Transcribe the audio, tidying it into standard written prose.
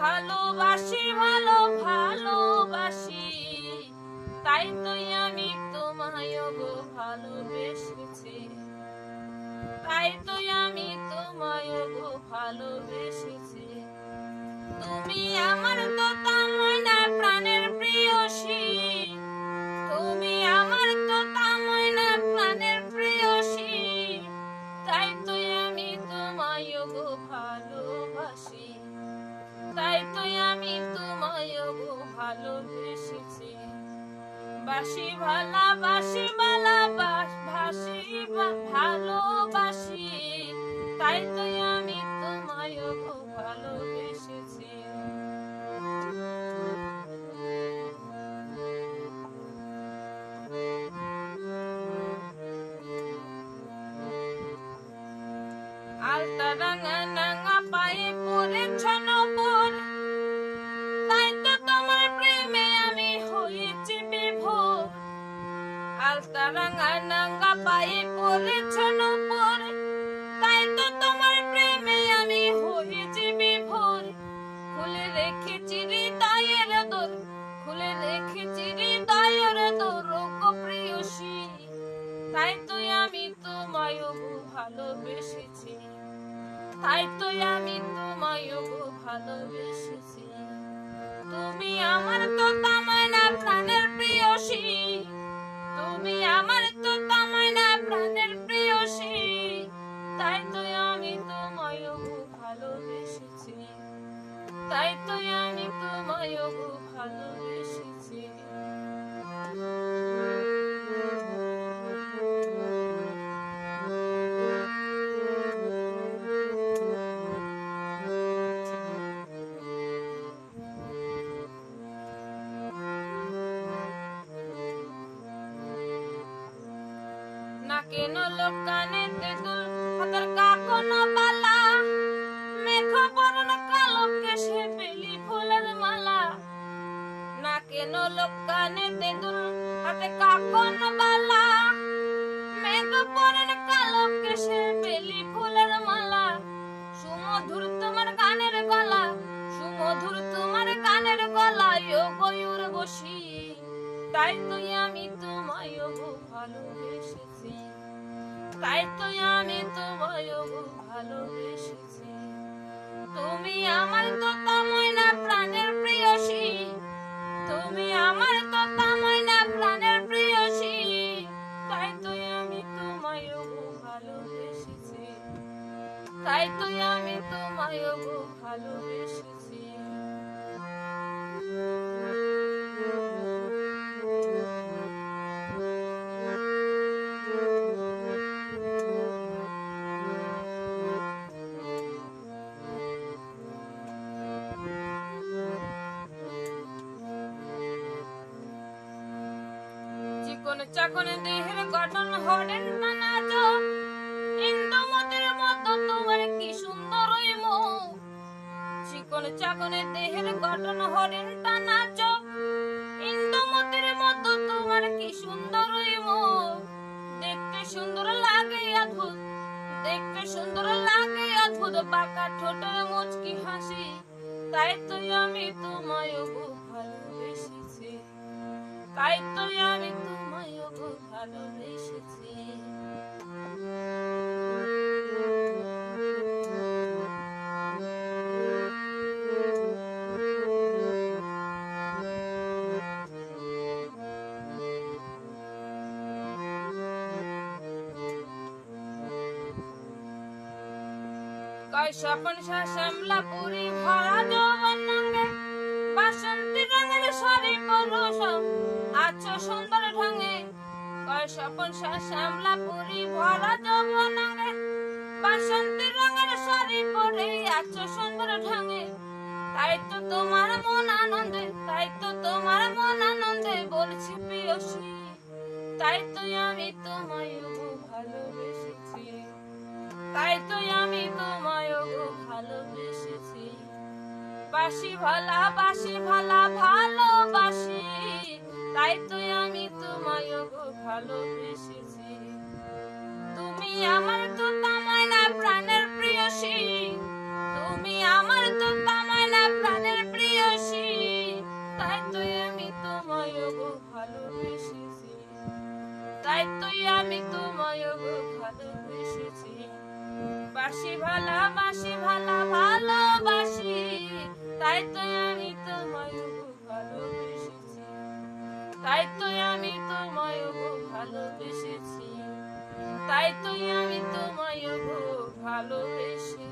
ভালোবাসি ভালো ভালোবাসি, তাই তো আমি তোমায় গো ভালোবেসেছি, তাই তো আমি তোমায় গো ভালোবেসেছি। তুমি আমার তোতা ময়না প্রাণের প্রিয়সী, তুমি আমার তোতা ময়না প্রাণের প্রিয়সী, তাই তো আমি তোমায় গো ভালোবাসি, তাই তো আমি তোমায় গো ভালোবেসেছি। বাসি ভালোবাসি ভালোবাসি ভালোবাসি, তাই তো আমি তোমায় গো ভালোবেসেছি। আলতা রাঙা রাঙা পায়ে পড়েছ নূপুর, তাই তো তোমার প্রেমে আমি হয়েছি বিভোর। আলতা রাঙা রাঙা পায়ে পড়েছ নূপুর, তাই তো তোমার প্রেমে আমি হয়েছি বিভোর। খুলে রেখেছি হৃদয়ের দোর, খুলে রেখেছি হৃদয়ের দোর গো প্রিয়সী, তাই তো আমি তোমায় গো ভালোবেসেছি, তাই তো আমি তোমায় গো ভালোবেসেছি। তুমি আমার তোতা ময়না প্রাণের প্রিয়সী, তুমি আমার তোতা ময়না প্রাণের প্রিয়সী, তাই তো আমি তোমায় গো ভালোবেসেছি, তাই তো আমি তোমায় গো ভালোবেসেছি। নাকে নলক কানে তেঁতুল হাতের কাকন বালা, মেঘ বরণ কালো কেশে বেলি ফুলের মালা। নাকে নলক কানে তেঁতুল হাতে কাকন বালা, মেঘ বরণ কালো কেশে বেলি ফুলের মালা। সুমধুর তোমার গানের গলা, সুমধুর তোমার গানের গলা ও গয়ুর বসি, তাই তো আমি তোমায় গো ভালোবেসেছি, তাই তো আমি তোমায় গো ভালোবেসেছি। তুমি আমার তোতা ময়না প্রাণের প্রিয়সী, তুমি আমার তোতা ময়না প্রাণের প্রিয়সী, তাই তো আমি তোমায় গো ভালোবেসেছি, তাই তো আমি তোমায় গো ভালোবেসেছি। চিকন চাকন দেহের গঠন হরেন নানা চোখ, ইন্দুমতির মতো তোমার কি সুন্দর ওই মুখ। চিকন চাকন দেহের গঠন হরেন টানা চোখ, ইন্দুমতির মতো তোমার কি সুন্দর ওই মুখ। দেখতে সুন্দর লাগে অদ্ভুত, দেখতে সুন্দর লাগে অদ্ভুত বাঁকা ঠোঁটের মুচকি হাসি, তাই তো আমি তোমায় গো ভালোবেসেছি, তাই তো আমি তোমায় গো ভালোবেসেছি। কয় স্বপন শ্যামলা পুরি ভরা যৌবন অঙ্গে, বাসন্তী রঙের শাড়ি পরশ আছো সুন্দর ঢঙে। কয় স্বপন শ্যামলা পুরি ভরা যৌবন অঙ্গে, বাসন্তী রঙের শাড়ি পরে আছো সুন্দর ঢঙে। তাই তো তোমার মন আনন্দে, তাই তো তোমার মন আনন্দে বলছি প্রিয়সী, তাই তো আমি তোমায় গো ভালোবেসেছি, তাই তো আমি তোমায় গো ভালোবেসেছি। বাসি ভালোবাসি ভালোবাসি, তাই তো আমি তোমায় গো ভালোবেসেছি। তুমি আমার তোতা ময়না প্রাণের প্রিয়সী, তুমি আমার তোতা ময়না প্রাণের তো আমি তোমায় ভালোবেসেছি, তাই তো আমি তোমায় ভালোবেসেছি, তাই তো আমি তোমায় ভালোবেসেছি।